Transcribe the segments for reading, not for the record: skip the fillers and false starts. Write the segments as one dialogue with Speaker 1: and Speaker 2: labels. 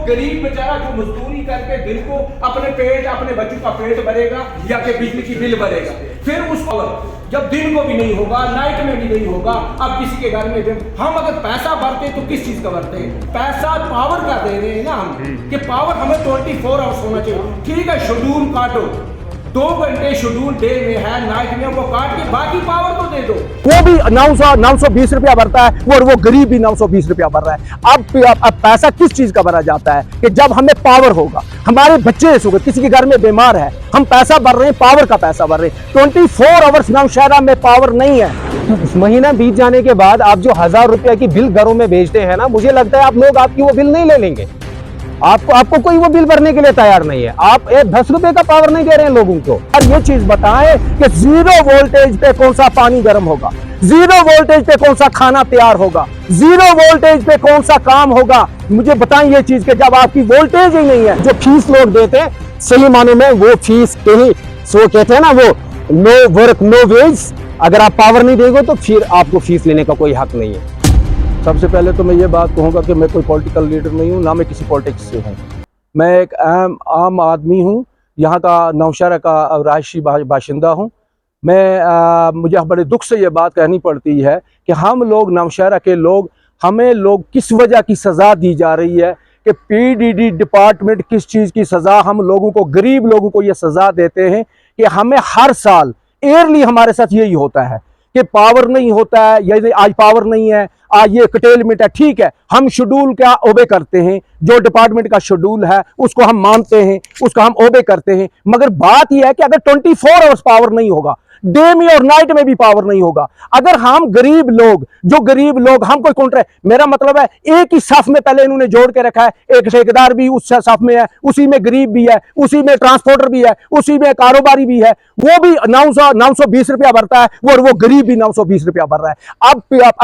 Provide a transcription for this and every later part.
Speaker 1: गरीब बेचारा जो मजदूरी करके दिन को अपने बच्चों का पेट भरेगा या कि बिजली की बिल भरेगा, फिर उसको जब दिन को भी नहीं होगा, नाइट में भी नहीं होगा, अब किसी के घर में हम अगर पैसा भरते तो किस चीज का भरते हैं? पैसा पावर का दे रहे हैं ना हम, कि पावर हमें 24 आवर्स होना चाहिए। ठीक है, शेड्यूल काटो, 2 घंटे शेड्यूल डे में है, नाइट में वो काट के बाकी पावर को दे दो।
Speaker 2: वो भी 920 रुपया भरता है और वो गरीब भी 920 रुपया भर रहा है। अब पैसा किस चीज का भरा जाता है कि जब हमें पावर होगा, हमारे बच्चे सुबह किसी के घर में बीमार है, हम पैसा भर रहे हैं, पावर का पैसा भर रहे हैं। 24 आवर्स नौशहरा में पावर नहीं है।
Speaker 3: इस महीना बीत जाने के बाद आप जो 1000 रुपया की बिल घरों में भेजते हैं ना, मुझे लगता है आप लोग आपकी वो बिल नहीं ले लेंगे। आपको कोई वो बिल भरने के लिए तैयार नहीं है। आप 10 रुपए का पावर नहीं दे रहे हैं लोगों को।
Speaker 2: और ये चीज बताएं कि 0 वोल्टेज पे कौन सा पानी गर्म होगा, 0 वोल्टेज पे कौन सा खाना तैयार होगा, 0 वोल्टेज पे कौन सा काम होगा। मुझे बताएं ये चीज कि जब आपकी वोल्टेज ही नहीं है। जो फीस लोग देते हैं, सही मानों में वो फीस के ही सो कहते हैं ना, वो नो वर्क नो वेज। अगर आप पावर नहीं देंगे तो फिर आपको फीस लेने का कोई हक नहीं है। सबसे पहले तो मैं ये बात कहूँगा कि मैं कोई पॉलिटिकल लीडर नहीं हूँ, ना मैं किसी पॉलिटिक्स से हूँ। मैं एक आम आदमी हूँ, यहाँ का नौशहरा का रहायशी बाशिंदा हूँ। मुझे बड़े दुख से ये बात कहनी पड़ती है कि हम लोग नौशहरा के लोग, हमें लोग किस वजह की सज़ा दी जा रही है कि पीडीडी डिपार्टमेंट किस चीज़ की सज़ा हम लोगों को, गरीब लोगों को ये सज़ा देते हैं कि हमें हर साल ईयरली हमारे साथ यही होता है कि पावर नहीं होता है, यदि आज पावर नहीं है, आज ये कटेलमेंट है। ठीक है, हम शेड्यूल क्या ओबे करते हैं, जो डिपार्टमेंट का शेड्यूल है उसको हम मानते हैं, उसको हम ओबे करते हैं। मगर बात यह है कि अगर 24 आवर्स पावर नहीं होगा, डे में और नाइट में भी पावर नहीं होगा, अगर हम गरीब लोग, हम कोई कॉन्ट्रैक्ट, मेरा मतलब है एक ही सफ में पहले इन्होंने जोड़ के रखा है, एक ठेकेदार भी उस सफ में है, उसी में गरीब भी है, उसी में ट्रांसपोर्टर भी है, उसी में कारोबारी भी है, वो भी 920 रुपया भरता है और वो गरीब भी 920 रुपया भर रहा है। अब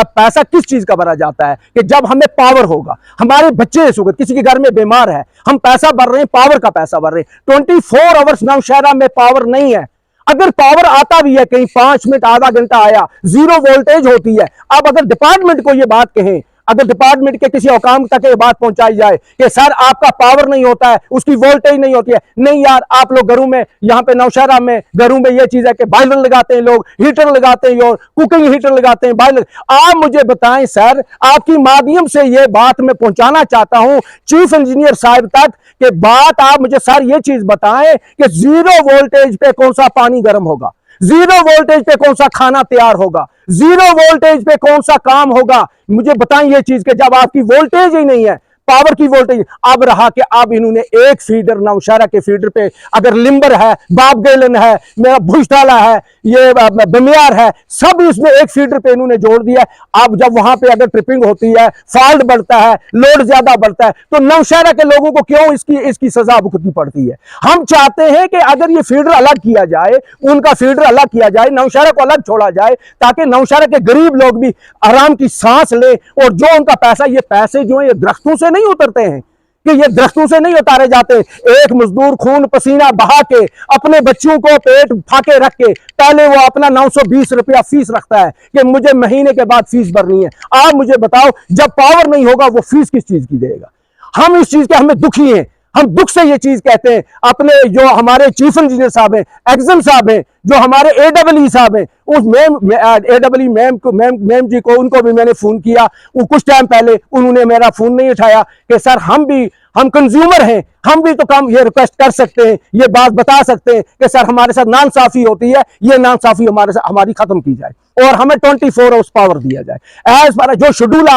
Speaker 2: पैसा किस चीज का भरा जाता है कि जब हमें पावर होगा, हमारे बच्चे सुबह किसी के घर में बीमार है, हम पैसा भर रहे हैं, पावर का पैसा भर रहे हैं। 24 आवर्स नौशहरा में पावर नहीं है। अगर पावर आता भी है, कहीं 5 मिनट आधा घंटा आया, 0 वोल्टेज होती है। अब अगर डिपार्टमेंट को ये बात कहें, अगर डिपार्टमेंट के किसी औकाम तक ये बात पहुंचाई जाए कि सर आपका पावर नहीं होता है, उसकी वोल्टेज नहीं होती है, नहीं यार, आप लोग घरों में, यहाँ पे नौशहरा में घरों में ये चीज है कि बॉयलर लगाते हैं, लोग हीटर लगाते हैं और कुकिंग हीटर लगाते हैं, बॉयलर। आप मुझे बताएं सर, आपकी माध्यम से ये बात मैं पहुंचाना चाहता हूं चीफ इंजीनियर साहब तक कि बात आप मुझे सर ये चीज बताएं कि 0 वोल्टेज पे कौन सा पानी गर्म होगा, 0 वोल्टेज पे कौन सा खाना तैयार होगा, 0 वोल्टेज पे कौन सा काम होगा। मुझे बताएं ये चीज के जब आपकी वोल्टेज ही नहीं है, पावर की वोल्टेज। अब रहा कि अब इन्होंने एक फीडर, नौशहरा के फीडर पे अगर लिम्बर है, बाप गेलन है, मेरा भुजडाला है, ये बमियार है, सब इसमें एक फीडर पे इन्होंने जोड़ दिया। अब जब वहां पे अगर ट्रिपिंग होती है, फॉल्ट बढ़ता है, लोड ज्यादा बढ़ता है, तो नौशहरा के लोगों को क्यों इसकी सजा भुगतनी पड़ती है? हम चाहते हैं कि अगर ये फीडर अलग किया जाए, उनका फीडर अलग किया जाए, नौशहरा को अलग छोड़ा जाए, ताकि नौशहरा के गरीब लोग भी आराम की सांस ले। और जो उनका पैसा, ये पैसे जो है ये दरख्तों से नहीं उतरते हैं, कि ये दरख्तों से नहीं उतारे जाते। एक मजदूर खून पसीना बहा के अपने बच्चों को पेट फाके रख के पहले वो अपना 920 रुपया फीस रखता है कि मुझे महीने के बाद फीस भरनी है। आप मुझे बताओ, जब पावर नहीं होगा वो फीस किस चीज की देगा? हम इस चीज के हमें दुखी हैं, हम दुख से ये चीज कहते हैं। अपने जो हमारे चीफ इंजीनियर साहब हैं, एक्सन साहब हैं, जो हमारे AEE साहब हैं, उस AEE मैम जी को, उनको भी मैंने फोन किया, वो कुछ टाइम पहले उन्होंने मेरा फोन नहीं उठाया कि सर हम कंज्यूमर हैं, हम भी तो काम ये रिक्वेस्ट कर सकते हैं, ये बात बता सकते हैं कि सर हमारे साथ नाइंसाफी होती है, ये नाइंसाफी हमारी खत्म की जाए और हमें 24 आवर्स पावर दिया जाए। एज पर जो शेड्यूल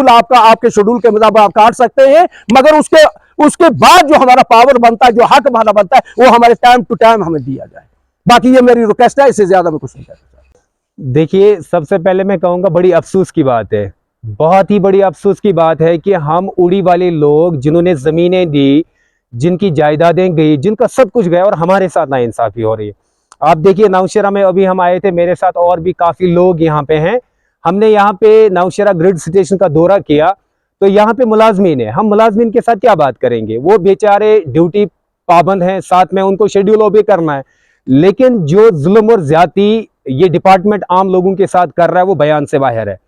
Speaker 2: आपका आपके शेड्यूल के मुताबिक आप काट सकते हैं, मगर उसके बाद जो हमारा पावर बनता है, जो हक हमारा बनता है, वो हमारे टाइम टू टाइम हमें दिया जाए। बाकी ये मेरी रिक्वेस्ट है, इससे ज्यादा मैं कुछ नहीं कहता।
Speaker 3: देखिए, सबसे पहले मैं कहूँगा बड़ी अफसोस की बात है, बहुत ही बड़ी अफसोस की बात है कि हम उड़ी वाले लोग, जिन्होंने ज़मीनें दी, जिनकी जायदादें गई, जिनका सब कुछ गया, और हमारे साथ नाइंसाफ़ी हो रही है। आप देखिए, नौशहरा में अभी हम आए थे, मेरे साथ और भी काफ़ी लोग यहाँ पे हैं। हमने यहाँ पे नौशहरा ग्रिड स्टेशन का दौरा किया, तो यहाँ पे मुलाजमीन है, हम मुलाजमीन के साथ क्या बात करेंगे? वो बेचारे ड्यूटी पाबंद हैं, साथ में उनको शेड्यूल ओबे करना है, लेकिन जो जुल्म और ज्यादती ये डिपार्टमेंट आम लोगों के साथ कर रहा है वो बयान से बाहर है।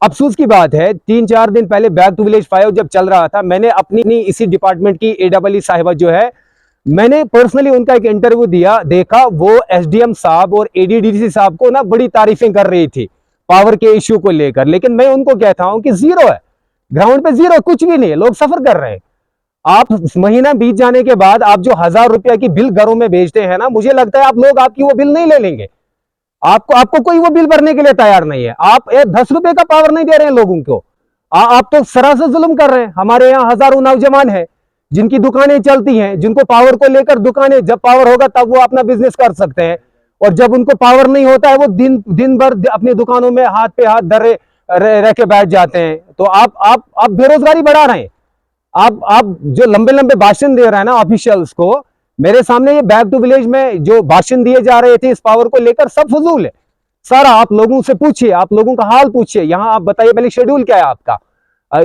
Speaker 3: अफसोस की बात है, 3-4 दिन पहले बैक टू विलेज 5 जब चल रहा था, मैंने अपनी इसी डिपार्टमेंट की एडब्ल्यू साहिबा जो है, मैंने पर्सनली उनका एक इंटरव्यू देखा। वो एसडीएम साहब और एडीडीसी साहब को ना बड़ी तारीफें कर रही थी पावर के इश्यू को लेकर, लेकिन मैं उनको कहता हूं कि जीरो है, ग्राउंड पे जीरो, कुछ भी नहीं है, लोग सफर कर रहे हैं। आप महीना बीत जाने के बाद आप जो 1000 रुपया की बिल घरों में भेजते हैं ना, मुझे लगता है आप लोग आपकी वो बिल नहीं ले लेंगे। आपको कोई वो बिल भरने के लिए तैयार नहीं है। आप 10 रुपए का पावर नहीं दे रहे हैं लोगों को। आप तो सरासर जुल्म कर रहे हैं। हमारे यहाँ हजारों नौजवान हैं जिनकी दुकानें चलती हैं, जिनको पावर को लेकर दुकानें, जब पावर होगा तब वो अपना बिजनेस कर सकते हैं, और जब उनको पावर नहीं होता है वो दिन भर अपनी दुकानों में हाथ पे हाथ धरे रह के बैठ जाते हैं। तो आप बेरोजगारी बढ़ा रहे हैं। आप जो लंबे लंबे भाषण दे रहे हैं ना ऑफिशियल्स को, मेरे सामने ये बैक टू विलेज में जो भाषण दिए जा रहे थे इस पावर को लेकर, सब फजूल है सारा। आप लोगों से पूछिए, आप लोगों का हाल पूछिए। यहाँ आप बताइए पहले शेड्यूल क्या है आपका।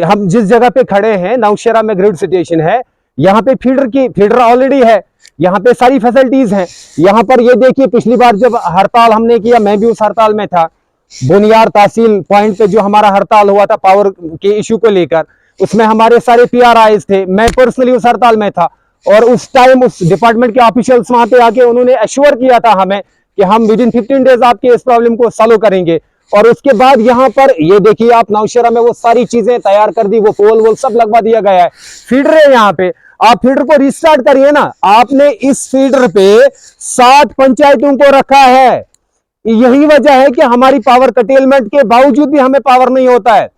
Speaker 3: हम जिस जगह पे खड़े हैं नौशेरा में ग्रिड स्टेशन है, यहाँ पे फीडर ऑलरेडी है, यहाँ पे सारी फैसिलिटीज हैं। यहाँ पर ये देखिए, पिछली बार जब हड़ताल हमने किया, मैं भी उस हड़ताल में था, बुनियार तहसील पॉइंट पे जो हमारा हड़ताल हुआ था पावर के इश्यू को लेकर, उसमें हमारे सारे पीआरआईज थे, मैं पर्सनली उस हड़ताल में था। और उस टाइम उस डिपार्टमेंट के ऑफिशियल्स वहां पे आके उन्होंने एश्योर किया था हमें कि हम विद इन 15 डेज आपके इस प्रॉब्लम को सॉल्व करेंगे। और उसके बाद यहाँ पर ये देखिए आप नौशेरा में वो सारी चीजें तैयार कर दी, वो पोल वोल सब लगवा दिया गया है। फीडर है यहाँ पे, आप फीडर को रिस्टार्ट करिए ना। आपने इस फीडर पे 60 पंचायतों को रखा है। यही वजह है कि हमारी पावर कटेलमेंट के बावजूद भी हमें पावर नहीं होता है।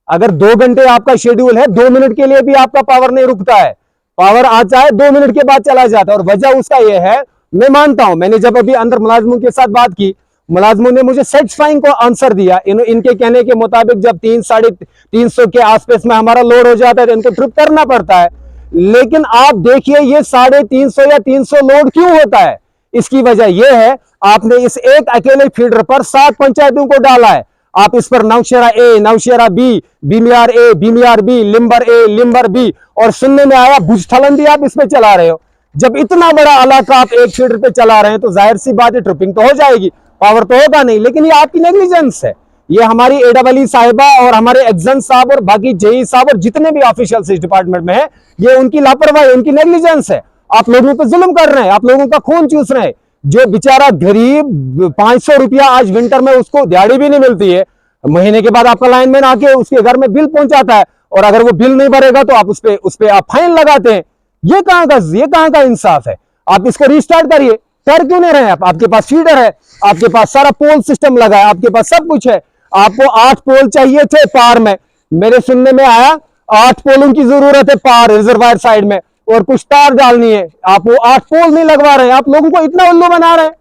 Speaker 3: अगर 2 घंटे आपका शेड्यूल है, 2 मिनट के लिए भी आपका पावर नहीं रुकता है। पावर आता है 2 मिनट के बाद चला जाता है। और वजह उसका यह है, मैं मानता हूं, मैंने जब अभी अंदर मुलाजमों के साथ बात की, मुलाजमों ने मुझे सेटिस्फाइंग को आंसर दिया। इनके कहने के मुताबिक जब 300-350 के आसपास में हमारा लोड हो जाता है तो इनको ट्रिप करना पड़ता है। लेकिन आप देखिए ये 350 या 300 लोड क्यों होता है, इसकी वजह यह है आपने इस एक अकेले फीडर पर 7 पंचायतों को डाला है। आप इस पर नौशेरा ए, नौशेरा बी, बीमियार ए, बीमियार बी, लिम्बर ए, लिम्बर बी, और सुनने में आया भुजथलंदी आप इस पे चला रहे हो। जब इतना बड़ा इलाका आप एक फीडर पे चला रहे हैं तो जाहिर सी बात है ट्रिपिंग तो हो जाएगी, पावर तो होगा नहीं। लेकिन ये आपकी नेग्लिजेंस है। ये हमारी एडब्ल्यू साहिबा और हमारे एग्जन साहब और बाकी जेई साहब और जितने भी ऑफिशियल्स इस डिपार्टमेंट में है, ये उनकी लापरवाही, उनकी नेग्लिजेंस है। आप लोगों पर जुल्म कर रहे हैं, आप लोगों का खून चूस रहे हैं। जो बेचारा गरीब 500 रुपया आज विंटर में उसको दिहाड़ी भी नहीं मिलती है, महीने के बाद आपका लाइनमैन आके उसके घर में बिल पहुंचाता है, और अगर वो बिल नहीं भरेगा तो आप उस पे आप फाइन लगाते हैं। ये कहां का इंसाफ है। आप इसको रिस्टार्ट करिए। कर क्यों नहीं रहे हैं? आपके पास फीडर है, आपके पास सारा पोल सिस्टम लगा है, आपके पास सब कुछ है। आपको 8 पोल चाहिए थे पार में, मेरे सुनने में आया 8 पोलों की जरूरत है पार रिजर्वायर साइड में, और कुछ तार डालनी है। आप वो 8 पोल नहीं लगवा रहे हैं, आप लोगों को इतना उल्लू बना रहे हैं।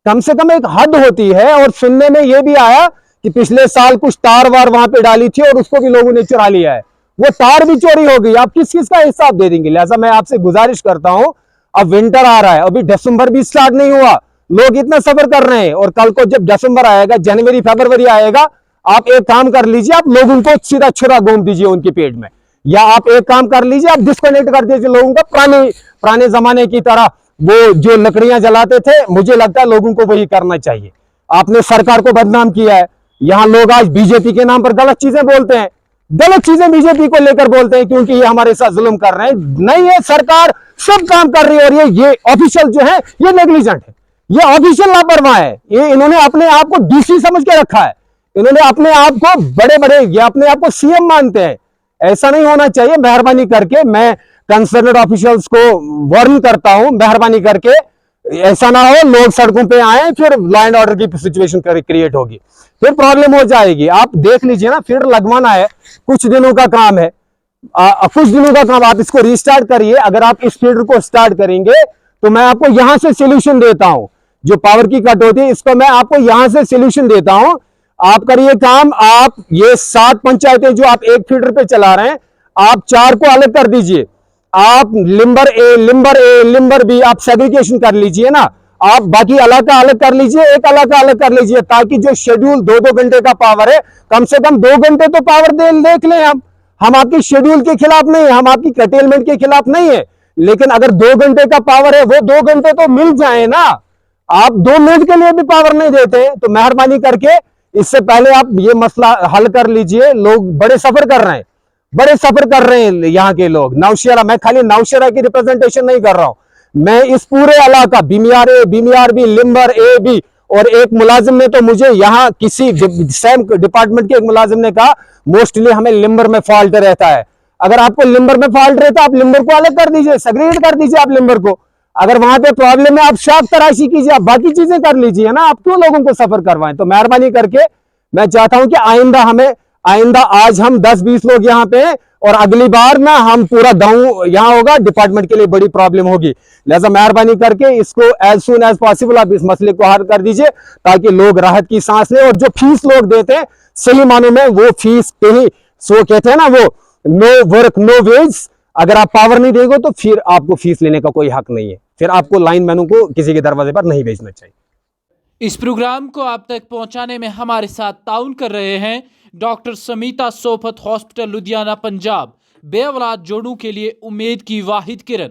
Speaker 3: कम से कम एक हद होती है। और सुनने में यह भी आया कि पिछले साल कुछ तार वार वहां पे डाली थी और उसको भी लोगों ने चुरा लिया है, वो तार भी चोरी हो गई। आप किस चीज का हिसाब दे देंगे? लिहाजा मैं आपसे गुजारिश करता हूं, अब विंटर आ रहा है, अभी दिसंबर भी स्टार्ट नहीं हुआ, लोग इतना सफर कर रहे हैं, और कल को जब दिसंबर आएगा, जनवरी फरवरी आएगा, आप एक काम कर लीजिए, आप लोगों को सीधा छुरा घूम दीजिए उनके पेट में, या आप एक काम कर लीजिए, आप डिस्कनेक्ट कर दीजिए लोगों का। पुराने जमाने की तरह वो जो लकड़ियां जलाते थे, मुझे लगता है लोगों को वही करना चाहिए। आपने सरकार को बदनाम किया है। यहां लोग आज बीजेपी के नाम पर गलत चीजें बोलते हैं, गलत चीजें बीजेपी को लेकर बोलते हैं, क्योंकि ये हमारे साथ जुल्म कर रहे हैं। नहीं है, सरकार सब काम कर रही है, और ये ऑफिशियल जो है ये नेग्लिजेंट है, ये ऑफिशियल लापरवाह है। ये इन्होंने अपने आप को डीसी समझ के रखा है, इन्होंने अपने आप को बड़े ये अपने आप को सीएम मानते हैं। ऐसा नहीं होना चाहिए। मेहरबानी करके मैं कंसर्न्ड ऑफिशियल्स को वार्न करता हूं, मेहरबानी करके ऐसा ना हो लोग सड़कों पे आए, फिर लॉ एंड ऑर्डर की सिचुएशन क्रिएट होगी, फिर प्रॉब्लम हो जाएगी। आप देख लीजिए ना, फीडर लगवाना है, कुछ दिनों का काम है, कुछ दिनों का काम, आप इसको रिस्टार्ट करिए। अगर आप इस फीडर को स्टार्ट करेंगे तो मैं आपको यहां से सोल्यूशन देता हूं। जो पावर की कट होती है इसको मैं आपको यहां से सोल्यूशन देता हूं। आप करिए काम, आप ये 7 पंचायतें जो आप एक फीडर पे चला रहे हैं, आप 4 को अलग कर दीजिए। आप लिम्बर ए, लिम्बर बी आप सेग्रीगेशन कर लीजिए ना, आप बाकी इलाका अलग कर लीजिए, एक इलाका अलग कर लीजिए, ताकि जो शेड्यूल 2-2 घंटे का पावर है, कम से कम 2 घंटे तो पावर देख लें। हम आपकी शेड्यूल के खिलाफ नहीं है, हम आपकी कटेलमेंट के खिलाफ नहीं है, लेकिन अगर 2 घंटे का पावर है, वो 2 घंटे तो मिल जाए ना। आप 2 मिनट के लिए भी पावर नहीं देते, तो मेहरबानी करके इससे पहले आप ये मसला हल कर लीजिए। लोग बड़े सफर कर रहे हैं, बड़े सफर कर रहे हैं यहाँ के लोग। नौशेरा, मैं खाली नौशेरा की रिप्रेजेंटेशन नहीं कर रहा हूं, मैं इस पूरे इलाका बीमीआर ए, बीमीआर बी, लिम्बर ए बी, और एक मुलाजिम ने तो मुझे यहाँ किसी सेम डिपार्टमेंट के एक मुलाजिम ने कहा मोस्टली हमें लिम्बर में फॉल्ट रहता है। अगर आपको लिम्बर में फॉल्ट रहता है, आप लिम्बर को अलग कर दीजिए, सेग्रीगेट कर दीजिए आप लिम्बर को। अगर वहां पे प्रॉब्लम है, आप शाख तराशी कीजिए, आप बाकी चीजें कर लीजिए ना, आप क्यों लोगों को सफर करवाएं। तो मेहरबानी करके मैं चाहता हूं कि आइंदा आज हम 10-20 लोग यहाँ पे हैं और अगली बार ना हम पूरा गांव यहाँ होगा, डिपार्टमेंट के लिए बड़ी प्रॉब्लम होगी। लिहाजा मेहरबानी करके इसको एज सून एज पॉसिबल आप इस मसले को हल कर दीजिए, ताकि लोग राहत की सांस लें। और जो फीस लोग देते हैं सही मानों में वो फीस पे ही, सो कहते हैं ना वो नो वर्क नो वेज, अगर आप पावर नहीं देंगे तो फिर आपको फीस लेने का कोई हक नहीं है, फिर आपको लाइन मैनों को किसी के दरवाजे पर नहीं भेजना चाहिए।
Speaker 4: इस प्रोग्राम को आप तक पहुंचाने में हमारे साथ ताउन कर रहे हैं डॉक्टर समीता सोफत हॉस्पिटल लुधियाना पंजाब, बेऔलाद जोड़ों के लिए उम्मीद की वाहिद किरण।